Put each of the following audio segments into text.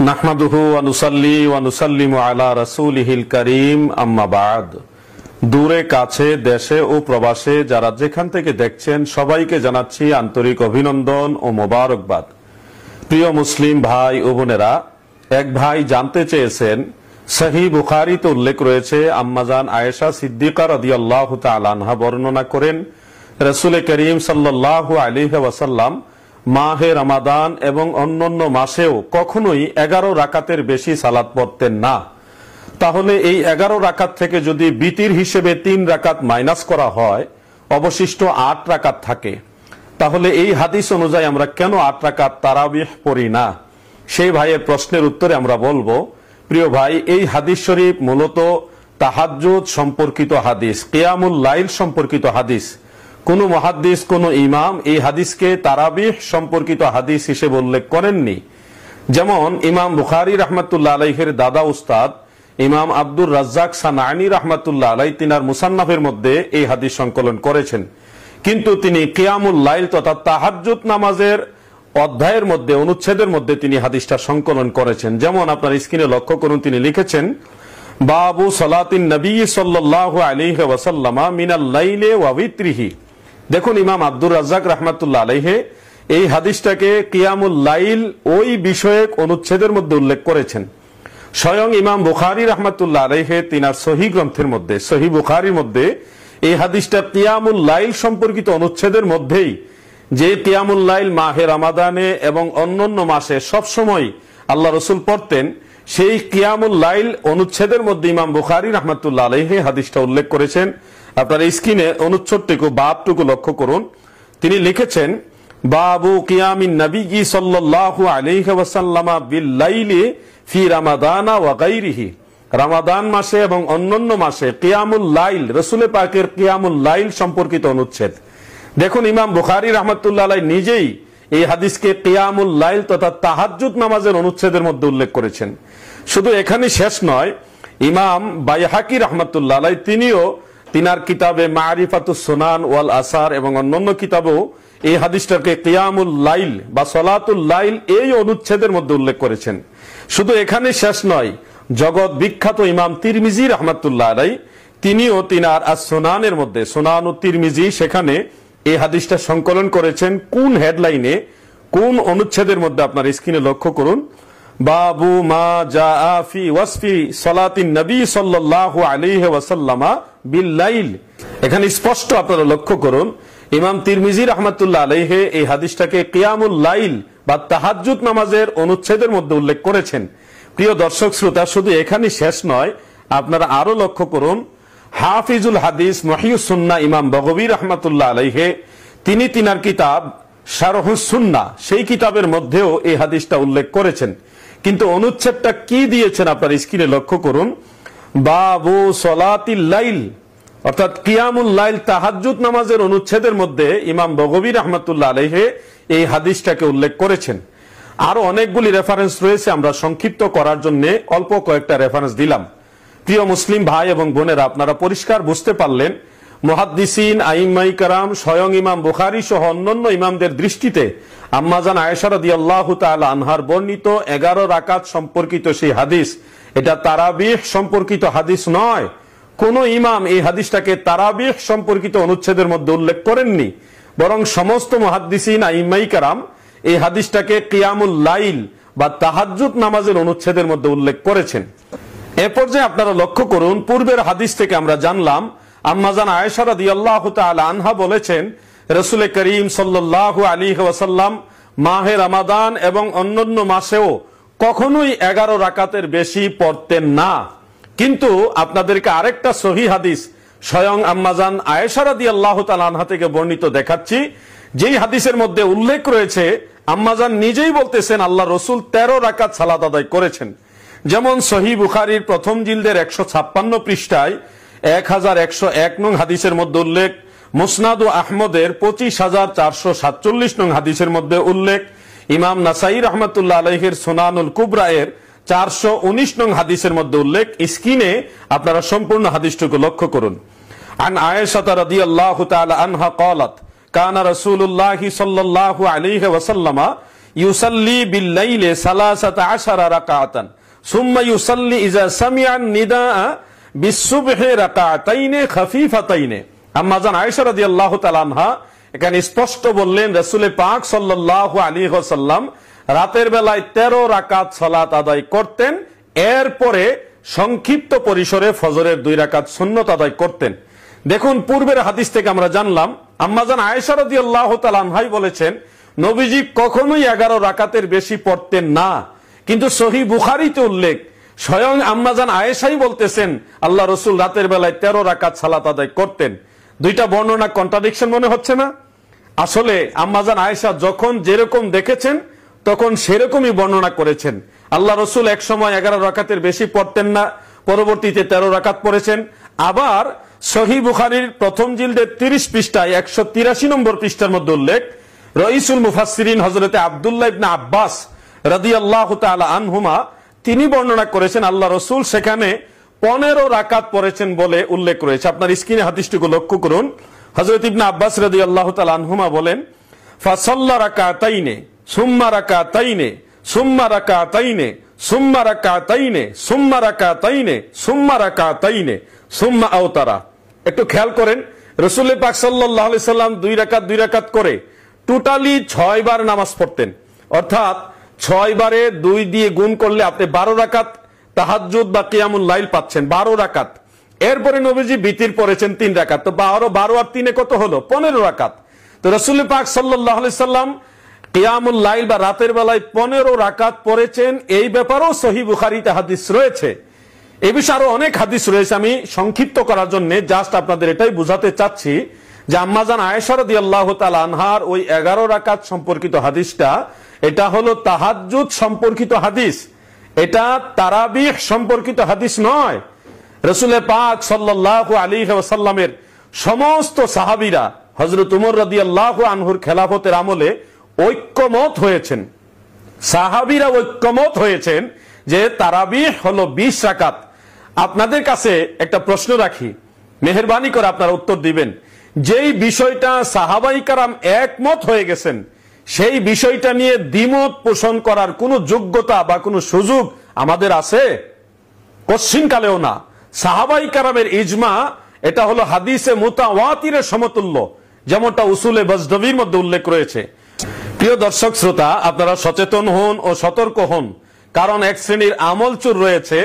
নাহমাদুহু ওয়া নুসাল্লি ওয়া নুসাল্লিমু আলা রাসূলিহিল কারীম আম্মা বা'দ। দূরে কাছে দেশে ও প্রবাসে যারা যেখান থেকে দেখছেন সবাইকে জানাচ্ছি আন্তরিক অভিনন্দন ও মোবারকবাদ। প্রিয় মুসলিম ভাই ও বোনেরা, এক ভাই জানতে চেয়েছেন, সহি বুখারীতে উল্লেখ রয়েছে আম্মাজান আয়েশা সিদ্দিকা রাদিয়াল্লাহু তাআলা আনহা বর্ণনা করেন রাসূল করিম সাল্লাল্লাহু আলাইহি ওয়াসাল্লাম মাহে রমাদান এবং অন্যান্য মাসেও কখনোই 11 রাকাতের বেশি সালাত পড়তেন না। তাহলে এই 11 রাকাত থেকে যদি বিতির হিসেবে 3 রাকাত মাইনাস করা হয়, অবশিষ্ট 8 রাকাত থাকে। তাহলে এই হাদিস অনুযায়ী আমরা কেন 8 রাকাত তারাবিহ পড়ি না? সেই ভাইয়ের প্রশ্নের উত্তরে আমরা বলবো, প্রিয় ভাই, এই হাদিস শরীফ মূলত তাহাজ্জুদ সম্পর্কিত হাদিস, কিয়ামুল লাইল সম্পর্কিত হাদিস। কোন মুহাদ্দিস, কোন ইমাম এই হাদিসকে তারাবিহ সম্পর্কিত হাদিস হিসেবে উল্লেখ করেননি। যেমন ইমাম বুখারী রাহমাতুল্লাহ আলাইহির দাদা উস্তাদ ইমাম আব্দুর রাজ্জাক সানানি রাহমাতুল্লাহ আলাইহি তিনার মুসান্নাফের মধ্যে এই হাদিস সংকলন করেছেন, কিন্তু তিনি কিয়ামুল লাইল তথা তাহাজ্জুদ নামাজের অধ্যায়ের মধ্যে, অনুচ্ছেদের মধ্যে তিনি হাদিসটা সংকলন করেছেন। যেমন আপনার স্ক্রিনে লক্ষ্য করুন, তিনি লিখেছেন বাবু সালাতিন নবী সাল্লাল্লাহু আলাইহি ওয়াসাল্লাম মিনাল লাইলি ওয়া উইত্রিহি। দেখুন, ইমাম আব্দুর রাজ্জাক রাহমাতুল্লাহ আলাইহি এই হাদিসটাকে কিয়ামুল লাইল ওই বিষয়ক অনুচ্ছেদের মধ্যে উল্লেখ করেছেন। স্বয়ং ইমাম বুখারী রাহমাতুল্লাহ আলাইহি তিনার সহি গ্রন্থের মধ্যে, সহি বুখারীর মধ্যে এই হাদিসটা কিয়ামুল লাইল সম্পর্কিত অনুচ্ছেদের মধ্যেই, যে কিয়ামুল লাইল মাহে রমাদানে এবং অন্যান্য মাসে সবসময় আল্লাহ রসুল পড়তেন, সেই কিয়ামুল লাইল অনুচ্ছেদের মধ্যে ইমাম বুখারী রাহমাতুল্লাহ আলাইহি হাদিসটা উল্লেখ করেছেন। আপনার স্ক্রিনে অনুচ্ছেদটুকু, বাবটুকু লক্ষ্য করুন। তিনি লিখেছেন বাবু কিয়ামিন নবী সাল্লাল্লাহু আলাইহি ওয়াসাল্লাম বিল লাইলি ফি রমাদানা ওয়া গায়রিহি। রমাদান মাসে এবং অন্যান্য মাসে কিয়ামুল লাইল, রাসূল পাকের কিয়ামুল লাইল সম্পর্কিত অনুচ্ছেদ। দেখুন, ইমাম বুখারী রাহমাতুল্লাহ আলাইহি নিজেই এই হাদিসকে কিয়ামুল লাইল তথা তাহাজ্জুদ নামাজের অনুচ্ছেদের মধ্যে উল্লেখ করেছেন। শুধু এখানে শেষ নয়, ইমাম বাইহাকি রাহমাতুল্লাহ আলাইহি তিনিও তিনার কিতাবে মারিফাতুস সুনান ওয়াল আসার এবং অন্যান্য কিতাবেও এই হাদিসটাকে কিয়ামুল লাইল বা সলাতুল লাইল এই অনুচ্ছেদের মধ্যে উল্লেখ করেছেন। শুধু এখানে শেষ নয়, জগৎ বিখ্যাত ইমাম তিরমিজি রাহমাতুল্লাহ আলাইহি তিনিও তিনার আস-সুনানের মধ্যে, সুনানুত তিরমিজি, সেখানে এই হাদিসটা সংকলন করেছেন। কোন হেডলাইনে, কোন অনুচ্ছেদের মধ্যে? আপনার স্ক্রিনে লক্ষ্য করুন, বাবু মা জাআ ফি ওয়াসফি সালাতিন নবী সাল্লাল্লাহু আলাইহি ওয়াসাল্লাম বিল লাইল। এখানে স্পষ্ট আপনারা লক্ষ্য করুন, ইমাম তিরমিজি রাহমাতুল্লাহ আলাইহি এই হাদিসটাকে কিয়ামুল লাইল বা তাহাজ্জুদ নামাজের অনুচ্ছেদের মধ্যে উল্লেখ করেছেন। প্রিয় দর্শক শ্রোতা, শুধু এখানে শেষ নয়, আপনারা আরো লক্ষ্য করুন, হাফিজুল হাদিস মহিউস সুন্নাহ ইমাম বগবী রাহমাতুল্লাহ আলাইহি তিনি তিনার কিতাব শারহুস সুন্নাহ, সেই কিতাবের মধ্যেও এই হাদিসটা উল্লেখ করেছেন। কিন্তু অনুচ্ছেদটা কি দিয়েছেন আপনার স্ক্রিনে লক্ষ্য করুন, বাবু সলাতিল লাইল, অর্থাৎ কিয়ামুল লাইল তাহাজ্জুদ নামাজের অনুচ্ছেদের মধ্যে ইমাম বগবী রাহমাতুল্লাহ আলাইহি এই হাদিসটাকে উল্লেখ করেছেন। আরো অনেকগুলি রেফারেন্স রয়েছে, আমরা সংক্ষিপ্ত করার জন্য অল্প কয়েকটা রেফারেন্স দিলাম। প্রিয় মুসলিম ভাই এবং বোনেরা, আপনারা পরিষ্কার বুঝতে পারলেন, মুহাদ্দিসিন, আইম্মাই কেরাম, স্বয়ং ইমাম বুখারী সহ অন্যান্য ইমামদের দৃষ্টিতে আম্মাজান আয়েশা রাদিয়াল্লাহু তাআলা আনহার বর্ণিত 11 রাকাত সম্পর্কিত সেই হাদিস, এটা তারাবিহ সম্পর্কিত হাদিস নয়। কোন ইমাম এই হাদিসটাকে তারাবিহ সম্পর্কিত অনুচ্ছেদের মধ্যে উল্লেখ করেননি, বরং সমস্ত মুহাদ্দিসিন, আইম্মাই কেরাম এই হাদিসটাকে কিয়ামুল লাইল বা তাহাজ্জুদ নামাজের অনুচ্ছেদের মধ্যে উল্লেখ করেছেন। এ পর্যায়ে আপনারা লক্ষ্য করুন, পূর্বের হাদিস থেকে আমরা জানলাম আম্মাজান আয়েশা রাদিয়াল্লাহু তাআলা আনহা বলেছেন রাসূল করিম সাল্লাল্লাহু আলাইহি ওয়াসাল্লাম মাহে রমাদান এবং অন্যান্য মাসেও কখনোই 11 রাকাতের বেশি পড়তেন না। কিন্তু আপনাদেরকে আরেকটা সহিহ হাদিস স্বয়ং আম্মাজান আয়েশা রাদিয়াল্লাহু তাআলা আনহা থেকে বর্ণিত দেখাচ্ছি, যেই হাদিসের মধ্যে উল্লেখ রয়েছে আম্মাজান নিজেই বলতেছেন আল্লাহ রসুল 13 রাকাত সালাত আদায় করেছেন। যেমন সহি বুখারীর প্রথম জিলদের 156 পৃষ্ঠায় 1101 নং হাদিসের মধ্যে উল্লেখ, মুসনাদ ও আহমদের 25447 নং হাদিসের মধ্যে উল্লেখ, ইমাম নাসাই রাহমাতুল্লাহ আলাইহির সুনানুল কুবরা এর 419 নং হাদিসের মধ্যে উল্লেখ। স্ক্রিনে আপনারা সম্পূর্ণ হাদিসটুকু লক্ষ্য করুন। আন আয়েশা রাদিয়াল্লাহু তাআলা আনহা ক্বালাত কানা রাসূলুল্লাহ সাল্লাল্লাহু আলাইহি ওয়াসাল্লাম ইউসাল্লি বিল-লাইলি সালাসাতা আশারা রাকাতান সুম্মা ইউসাল্লি ইযা সামিআ নিদাআ বিস-সুবহি রাকাতাইনি খাফিফাতাইনি। আম্মা জান আয়েশা রাদিয়াল্লাহু তাআলা আনহা এখানে স্পষ্ট বললেন, রাসূল পাক সাল্লাল্লাহু আলাইহি ওয়াসাল্লাম রাতের বেলায় 13 রাকাত সালাত আদায় করতেন, এরপরে সংক্ষিপ্ত পরিসরে ফজরের 2 রাকাত সুন্নত আদায় করতেন। দেখুন, পূর্বের হাদিস থেকে আমরা জানলাম আম্মাজান আয়েশা রাদিয়াল্লাহু তাআলা আনহাই বলেছেন নবীজি কখনোই 11 রাকাতের বেশি পড়তেন না। কিন্তু সহি বুখারীতে উল্লেখ, স্বয়ং আম্মাজান আয়েশাই বলতেছেন আল্লাহ রাসূল রাতের বেলায় 13 রাকাত সালাত আদায় করতেন। দুইটা বর্ণনা কন্ট্রাডিকশন মনে হচ্ছে না? আসলে আম্মাজান আয়েশা যখন যেরকম দেখেছেন তখন সেরকমই বর্ণনা করেছেন। আল্লাহ রাসূল এক সময় 11 রাকাতের বেশি পড়তেন না, পরবর্তীতে 13 রাকাত পড়েছেন। আবার সহিহ বুখারীর প্রথম জিলদের 30 পৃষ্ঠায় 183 নম্বর পৃষ্ঠার মধ্যে উল্লেখ, রাইসুল মুফাসসিরিন হযরতে আব্দুল্লাহ ইবনে আব্বাস রাদিয়াল্লাহু তাআলা আনহুমা তিনি বর্ণনা করেছেন আল্লাহ রাসূল সেখানে 15 রাকাত পড়েছেন বলে উল্লেখ রয়েছে। আপনার স্ক্রিনে হাদিসটিকে লক্ষ্য করুন। হযরত ইবনে আব্বাস রাদিয়াল্লাহু তাআলা আনহুমা বলেন, ফাসাল্লা রাকাতাইনে সুম্মা রাকাতাইনে সুম্মা রাকাতাইনে সুম্মা রাকাতাইনে সুম্মা রাকাতাইনে সুম্মা রাকাতাইনে সুম্মা আওতারা। একটু খেয়াল করেন, রাসূল পাক সাল্লাল্লাহু আলাইহি সাল্লাম 2 রাকাত করে টোটালি 6 বার নামাজ পড়তেন। অর্থাৎ 6 বারে 2 দিয়ে গুণ করলে আপনি 12 রাকাত তাহাজ্জুদ বা কিয়ামুল লাইল পাচ্ছেন, 12 রাকাত। এরপরে নবীজি বিতির পড়েছেন 3 রাকাত, তো 12 আর 3 কত হলো? 15 রাকাত। তো রাসূল পাক সাল্লাল্লাহু আলাইহি সাল্লাম কিয়ামুল লাইল বা রাতের বেলায় 15 রাকাত পড়েছেন, এই ব্যাপারেও সহিহ বুখারীতে হাদিস রয়েছে। এই বিষয়ে আরো অনেক হাদিস রয়েছে, আমি সংক্ষিপ্ত করার জন্য জাস্ট আপনাদের এটাই বুঝাতে চাচ্ছি যে আম্মাজান আয়েশা রাদিয়াল্লাহু তাআলা আনহার ওই 11 রাকাত সম্পর্কিত হাদিসটা এটা হলো তাহাজ্জুদ সম্পর্কিত হাদিস, এটা তারাবিহ সম্পর্কিত হাদিস নয়। রাসূল পাক সাল্লাল্লাহু আলাইহি ওয়াসাল্লামের সমস্ত সাহাবীরা হযরত উমর রাদিয়াল্লাহু আনহুর খেলাফতের আমলে ঐক্যমত হয়েছেন, সাহাবীরা ঐক্যমত হয়েছেন যে তারাবিহ হলো 20 রাকাত। আপনাদের কাছে একটা প্রশ্ন রাখি, মেহেরবানি করে আপনারা উত্তর দিবেন। যেই বিষয়টা সাহাবায়ে কেরাম একমত হয়ে গেছেন সেই বিষয়টা নিয়ে দ্বিমত পোষণ করার কোনো যোগ্যতা বা কোনো সুযোগ আমাদের আছে? কশ্চিনকালেও না। সাহাবায়ে কেরামের ইজমা এটা হলো হাদিসে মুতাওয়াতিরের সমতুল্য, যেমনটা উসুলে বজদবির মধ্যে উল্লেখ রয়েছে। প্রিয় দর্শক শ্রোতা, আপনারা সচেতন হন ও সতর্ক হন, কারণ এক শ্রেণীর আমলচুর রয়েছে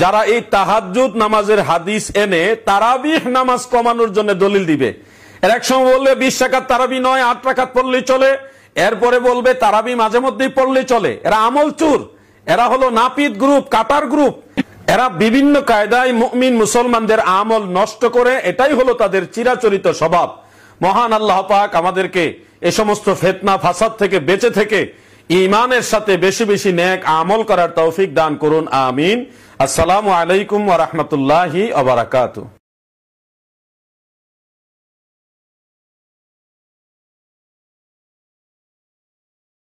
যারা এই তাহাজ্জুদ নামাজের হাদিস এনে তারাবিহ নামাজ কমানোর জন্য দলিল দিবে। এর এক সময় বলবে 20 রাকাত তারাবি নয়, 8 রাকাত পড়লেই চলে, এরপরে বলবে তারাবি মাঝে মধ্যেই পড়লেই চলে। এরা আমলচুর, এরা হলো নাপিত গ্রুপ, কাটার গ্রুপ। এরা বিভিন্ন কায়দায় মুমিন মুসলমানদের আমল নষ্ট করে, এটাই হলো তাদের চিরাচরিত স্বভাব। মহান আল্লাহ পাক আমাদেরকে এই সমস্ত ফিতনা ফাসাদ থেকে বেঁচে থেকে ঈমানের সাথে বেশি বেশি নেক আমল করার তৌফিক দান করুন, আমিন। আসসালামু আলাইকুম ওয়া রাহমাতুল্লাহি ওয়া বারাকাতুহু।